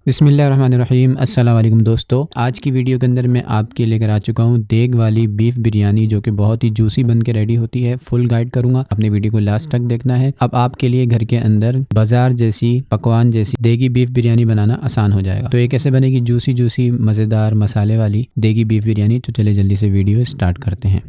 बिस्मिल्लाहिर्रहमानिर्रहीम। अस्सलाम वालेकुम दोस्तों, आज की वीडियो के अंदर मैं आपके लेकर आ चुका हूँ देग वाली बीफ बिरयानी, जो कि बहुत ही जूसी बन के रेडी होती है। फुल गाइड करूंगा, अपने वीडियो को लास्ट तक देखना है। अब आपके लिए घर के अंदर बाजार जैसी पकवान जैसी देगी बीफ बिरयानी बनाना आसान हो जाएगा। तो ये कैसे बनेगी जूसी जूसी मज़ेदार मसाले वाली देगी बीफ बिरयानी, तो चले जल्दी से वीडियो स्टार्ट करते हैं।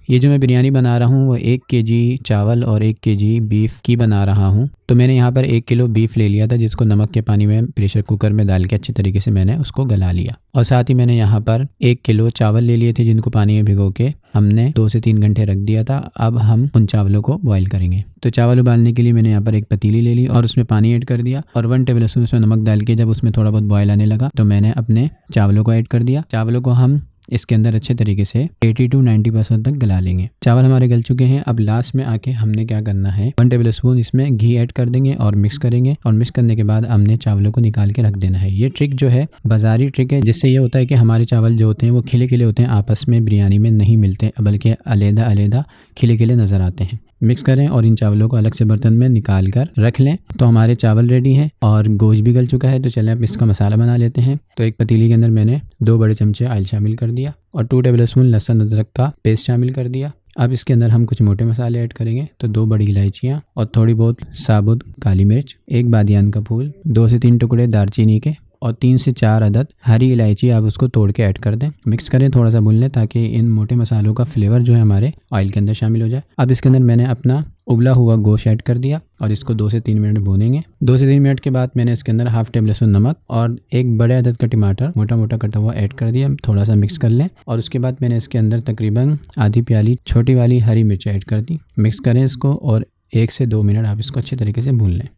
ये जो मैं बिरयानी बना रहा हूँ वो 1 केजी चावल और 1 केजी बीफ की बना रहा हूँ। तो मैंने यहाँ पर 1 किलो बीफ ले लिया था, जिसको नमक के पानी में प्रेशर कुकर में डाल के अच्छे तरीके से मैंने उसको गला लिया। और साथ ही मैंने यहाँ पर 1 किलो चावल ले लिए थे, जिनको पानी में भिगो के हमने 2 से 3 घंटे रख दिया था। अब हम उन चावलों को बॉईल करेंगे। तो चावल उबालने के लिए मैंने यहाँ पर एक पतीली ले ली और उसमें पानी ऐड कर दिया और 1 टेबल स्पून उसमें नमक डाल के जब उसमें थोड़ा बहुत बॉयल आने लगा तो मैंने अपने चावलों को ऐड कर दिया। चावलों को हम इसके अंदर अच्छे तरीके से 80 to 90% तक गला लेंगे। चावल हमारे गल चुके हैं। अब लास्ट में आके हमने क्या करना है, 1 टेबल स्पून इसमें घी ऐड कर देंगे और मिक्स करेंगे। और मिक्स करने के बाद हमने चावलों को निकाल के रख देना है। ये ट्रिक जो है बाजारी ट्रिक है, जिससे ये होता है कि हमारे चावल जो होते हैं वो खिले खिले होते हैं, आपस में बिरयानी में नहीं मिलते, बल्कि अलग अलग खिले खिले नज़र आते हैं। मिक्स करें और इन चावलों को अलग से बर्तन में निकाल कर रख लें। तो हमारे चावल रेडी हैं और गोश्त भी गल चुका है। तो चलें अब इसका मसाला बना लेते हैं। तो एक पतीली के अंदर मैंने 2 बड़े चमचे ऑयल शामिल कर दिया और 2 टेबल स्पून लहसुन अदरक का पेस्ट शामिल कर दिया। अब इसके अंदर हम कुछ मोटे मसाले ऐड करेंगे। तो 2 बड़ी इलायचियाँ और थोड़ी बहुत साबुत काली मिर्च, 1 बादियान का फूल, 2 से 3 टुकड़े दालचीनी के और 3 से 4 अदद हरी इलायची आप उसको तोड़ के ऐड कर दें। मिक्स करें, थोड़ा सा भून लें ताकि इन मोटे मसालों का फ्लेवर जो है हमारे ऑयल के अंदर शामिल हो जाए। अब इसके अंदर मैंने अपना उबला हुआ गोश्त ऐड कर दिया और इसको 2 से 3 मिनट भूनेंगे। 2 से 3 मिनट के बाद मैंने इसके अंदर 1/2 टेबल स्पून नमक और 1 बड़े अदद का टमाटर मोटा मोटा कटा हुआ ऐड कर दिया। थोड़ा सा मिक्स कर लें और उसके बाद मैंने इसके अंदर तकरीबन आधी प्याली छोटी वाली हरी मिर्च ऐड कर दी। मिक्स करें इसको और 1 से 2 मिनट आप इसको अच्छे तरीके से भून लें।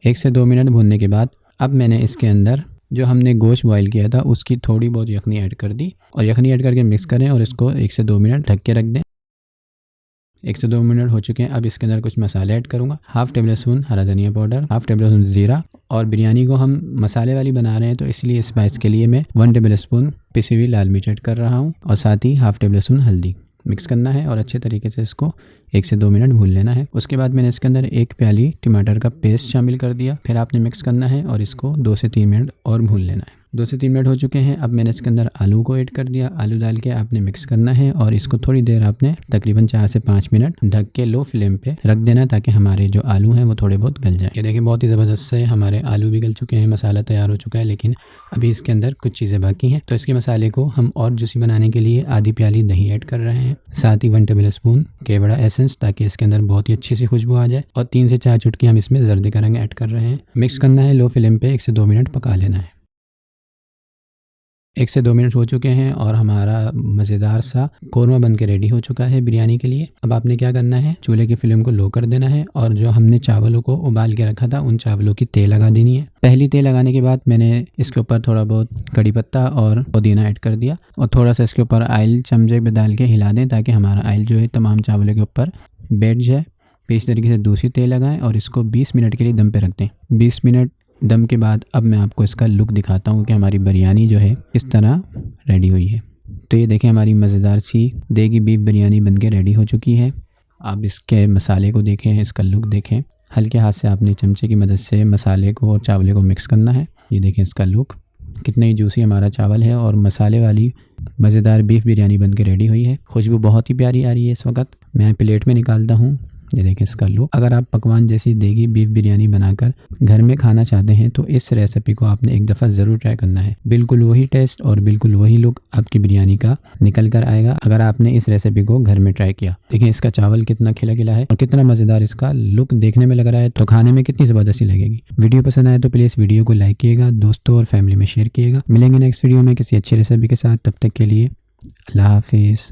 1 से 2 मिनट भूनने के बाद अब मैंने इसके अंदर जो हमने गोश्त बॉईल किया था उसकी थोड़ी बहुत यखनी ऐड कर दी और यखनी ऐड करके मिक्स करें और इसको 1 से 2 मिनट ढक के रख दें। 1 से 2 मिनट हो चुके हैं। अब इसके अंदर कुछ मसाले ऐड करूँगा। 1/2 टेबल स्पून हरा धनिया पाउडर, 1/2 टेबल स्पून ज़ीरा। और बिरयानी को हम मसाले वाली बना रहे हैं तो इसलिए स्पाइस के लिए मैं 1 टेबल स्पून पिसी हुई लाल मिर्च ऐड कर रहा हूँ और साथ ही 1/2 टेबल स्पून हल्दी। मिक्स करना है और अच्छे तरीके से इसको 1 से 2 मिनट भून लेना है। उसके बाद मैंने इसके अंदर 1 प्याली टमाटर का पेस्ट शामिल कर दिया। फिर आपने मिक्स करना है और इसको 2 से 3 मिनट और भून लेना है। 2 से 3 मिनट हो चुके हैं। अब मैंने इसके अंदर आलू को ऐड कर दिया। आलू डाल के आपने मिक्स करना है और इसको थोड़ी देर आपने तकरीबन 4 से 5 मिनट ढक के लो फ्लेम पे रख देना, ताकि हमारे जो आलू हैं वो थोड़े बहुत गल जाए। ये देखिए बहुत ही ज़बरदस्त से हमारे आलू भी गल चुके हैं, मसाला तैयार हो चुका है, लेकिन अभी इसके अंदर कुछ चीज़ें बाकी हैं। तो इसके मसाले को हम और जूसी बनाने के लिए आधी प्याली दही ऐड कर रहे हैं, साथ ही 1 टेबल स्पून केवड़ा एसेंस, ताकि इसके अंदर बहुत ही अच्छी सी खुशबू आ जाए, और 3 से 4 चुटकी हम इसमें जर्दे का रंग ऐड कर रहे हैं। मिक्स करना है, लो फ्लेम पे 1 से 2 मिनट पका लेना है। 1 से 2 मिनट हो चुके हैं और हमारा मज़ेदार सा कौरमा बन के रेडी हो चुका है बिरयानी के लिए। अब आपने क्या करना है, चूल्हे की फ्लेम को लो कर देना है और जो हमने चावलों को उबाल के रखा था उन चावलों की तेल लगा देनी है। पहली तेल लगाने के बाद मैंने इसके ऊपर थोड़ा बहुत कड़ी पत्ता और पुदीना ऐड कर दिया और थोड़ा सा इसके ऊपर ऑयल चमचे पे डाल के हिला दें, ताकि हमारा ऑयल जो है तमाम चावलों के ऊपर बैठ जाए। फिर इस तरीके से दूसरी तेल लगाएं और इसको 20 मिनट के लिए दम पे रख दें। 20 मिनट दम के बाद अब मैं आपको इसका लुक दिखाता हूँ कि हमारी बिरयानी जो है किस तरह रेडी हुई है। तो ये देखें, हमारी मज़ेदार सी देगी बीफ बिरयानी बनके रेडी हो चुकी है। आप इसके मसाले को देखें, इसका लुक देखें। हल्के हाथ से आपने चमचे की मदद से मसाले को और चावले को मिक्स करना है। ये देखें इसका लुक, कितना ही जूसी हमारा चावल है और मसाले वाली मज़ेदार बीफ बिरयानी बनके रेडी हुई है। खुशबू बहुत ही प्यारी आ रही है। इस वक्त मैं प्लेट में निकालता हूँ। ये देखें इसका लुक। अगर आप पकवान जैसी देगी बीफ बिरयानी बनाकर घर में खाना चाहते हैं तो इस रेसिपी को आपने एक दफ़ा ज़रूर ट्राई करना है। बिल्कुल वही टेस्ट और बिल्कुल वही लुक आपकी बिरयानी का निकल कर आएगा अगर आपने इस रेसिपी को घर में ट्राई किया। देखिए इसका चावल कितना खिला खिला है और कितना मज़ेदार इसका लुक देखने में लग रहा है, तो खाने में कितनी ज़बरदस्ती लगेगी। वीडियो पसंद आए तो प्लीज़ वीडियो को लाइक कीजिएगा, दोस्तों और फैमिली में शेयर कीजिएगा। मिलेंगे नेक्स्ट वीडियो में किसी अच्छी रेसिपी के साथ। तब तक के लिए अल्लाह हाफिज़।